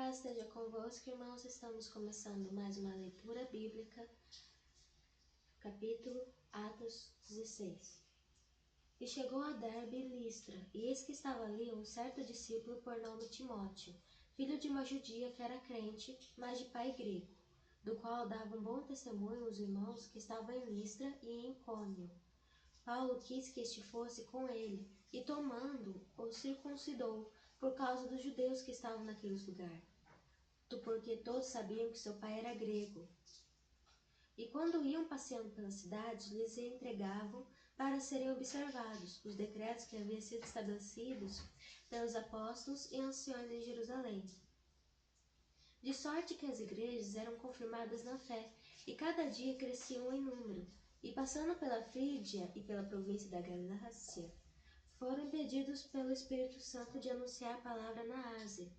Paz esteja convosco, irmãos. Estamos começando mais uma leitura bíblica, capítulo Atos 16. E chegou a Derbe e Listra, e eis que estava ali um certo discípulo por nome Timóteo, filho de uma judia que era crente, mas de pai grego, do qual davam bom testemunho os irmãos que estavam em Listra e em Icônio. Paulo quis que este fosse com ele, e tomando, o circuncidou, por causa dos judeus que estavam naqueles lugares, porque todos sabiam que seu pai era grego. E quando iam passeando pela cidade, lhes entregavam para serem observados os decretos que haviam sido estabelecidos pelos apóstolos e anciões em Jerusalém. De sorte que as igrejas eram confirmadas na fé, e cada dia cresciam em número. E passando pela Frígia e pela província da Galácia, foram impedidos pelo Espírito Santo de anunciar a palavra na Ásia.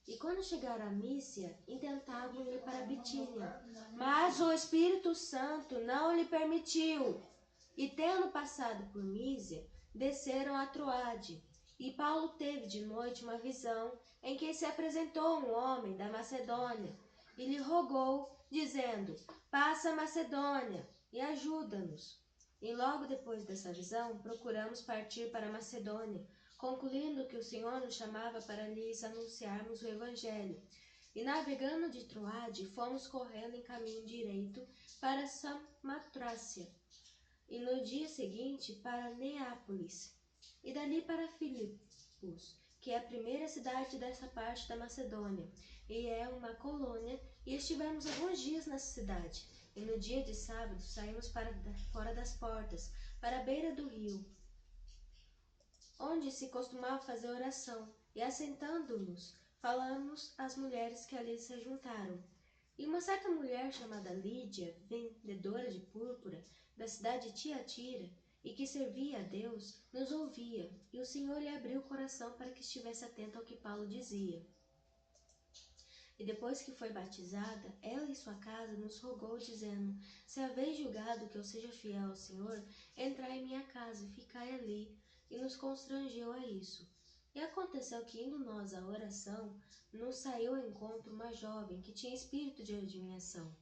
E quando chegaram a Mísia, intentavam ir para a Bitínia, mas o Espírito Santo não lhe permitiu. E tendo passado por Mísia, desceram a Troade. E Paulo teve de noite uma visão, em que se apresentou um homem da Macedônia, e lhe rogou, dizendo: passa a Macedônia e ajuda-nos. E logo depois dessa visão, procuramos partir para a Macedônia, concluindo que o Senhor nos chamava para lhes anunciarmos o Evangelho. E navegando de Troade, fomos correndo em caminho direito para Samotrácia, e no dia seguinte para Neápolis, e dali para Filipos, que é a primeira cidade dessa parte da Macedônia, e é uma colônia, e estivemos alguns dias nessa cidade. E no dia de sábado saímos para fora das portas, para a beira do rio, onde se costumava fazer oração, e assentando-nos, falamos às mulheres que ali se juntaram. E uma certa mulher chamada Lídia, vendedora de púrpura, da cidade de Tiatira, e que servia a Deus, nos ouvia, e o Senhor lhe abriu o coração para que estivesse atenta ao que Paulo dizia. E depois que foi batizada, ela e sua casa nos rogou, dizendo: se haveis julgado que eu seja fiel ao Senhor, entrai em minha casa e ficai ali. E nos constrangeu a isso. E aconteceu que, indo nós à oração, nos saiu ao encontro uma jovem que tinha espírito de adivinhação,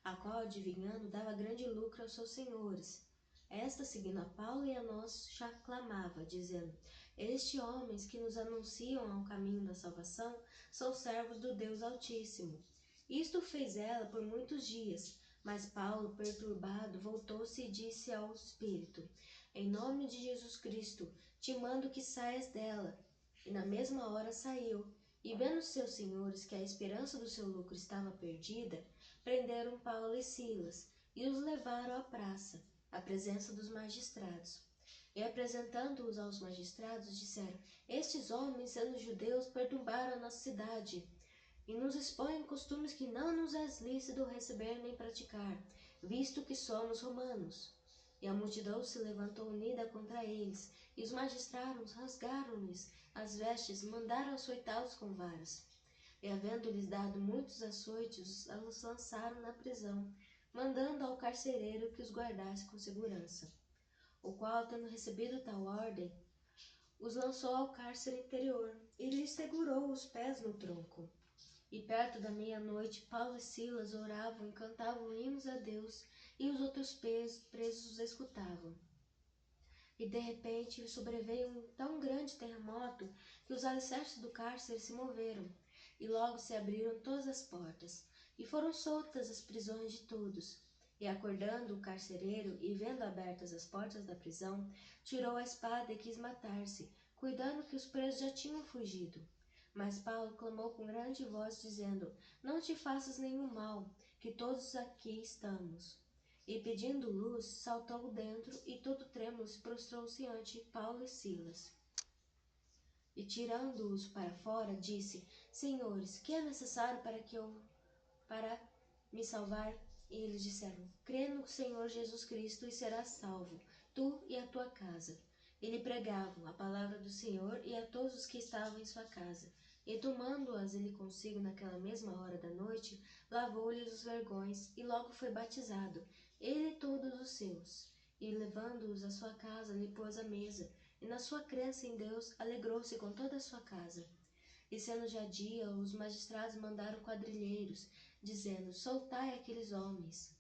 a qual, adivinhando, dava grande lucro aos seus senhores. Esta, seguindo a Paulo e a nós, já clamava, dizendo: estes homens que nos anunciam ao caminho da salvação são servos do Deus Altíssimo. Isto fez ela por muitos dias, mas Paulo, perturbado, voltou-se e disse ao espírito: em nome de Jesus Cristo, te mando que saias dela. E na mesma hora saiu, e vendo seus senhores que a esperança do seu lucro estava perdida, prenderam Paulo e Silas, e os levaram à praça, à presença dos magistrados. E apresentando-os aos magistrados, disseram: estes homens, sendo judeus, perturbaram a nossa cidade, e nos expõem costumes que não nos é lícito receber nem praticar, visto que somos romanos. E a multidão se levantou unida contra eles, e os magistrados rasgaram-lhes as vestes, mandaram açoitá-los com varas. E havendo-lhes dado muitos açoites, os lançaram na prisão, mandando ao carcereiro que os guardasse com segurança, o qual, tendo recebido tal ordem, os lançou ao cárcere interior, e lhes segurou os pés no tronco. E perto da meia-noite, Paulo e Silas oravam e cantavam hinos a Deus, e os outros presos os escutavam. E de repente sobreveio um tão grande terremoto que os alicerces do cárcere se moveram, e logo se abriram todas as portas, e foram soltas as prisões de todos. E acordando o carcereiro, e vendo abertas as portas da prisão, tirou a espada e quis matar-se, cuidando que os presos já tinham fugido. Mas Paulo clamou com grande voz, dizendo: não te faças nenhum mal, que todos aqui estamos. E pedindo luz, saltou dentro, e todo trêmulo se prostrou-se ante Paulo e Silas. E tirando-os para fora, disse: senhores, que é necessário para me salvar? E eles disseram: crê no Senhor Jesus Cristo e serás salvo, tu e a tua casa. E lhe pregavam a palavra do Senhor e a todos os que estavam em sua casa. E tomando-as ele consigo naquela mesma hora da noite, lavou-lhes os vergões, e logo foi batizado, ele e todos os seus. E levando-os à sua casa, lhe pôs à mesa, e na sua crença em Deus, alegrou-se com toda a sua casa. E sendo já dia, os magistrados mandaram quadrilheiros, dizendo: soltai aqueles homens.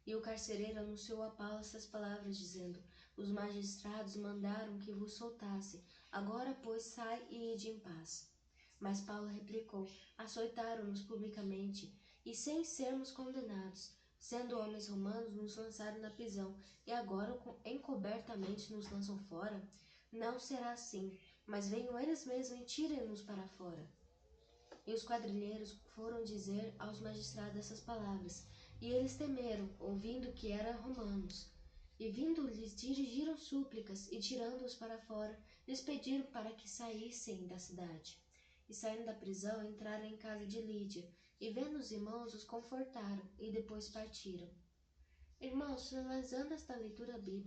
E o carcereiro anunciou a Paulo essas palavras, dizendo: os magistrados mandaram que vos soltasse. Agora, pois, sai e ide em paz. Mas Paulo replicou: açoitaram-nos publicamente, e sem sermos condenados. Sendo homens romanos, nos lançaram na prisão, e agora encobertamente nos lançam fora? Não será assim, mas venham eles mesmos e tirem-nos para fora. E os quadrilheiros foram dizer aos magistrados essas palavras, e eles temeram, ouvindo que eram romanos. E vindo lhes dirigiram súplicas, e tirando-os para fora, lhes pediram para que saíssem da cidade. E saindo da prisão, entraram em casa de Lídia, e vendo os irmãos, os confortaram, e depois partiram. Irmãos, finalizando esta leitura bíblica,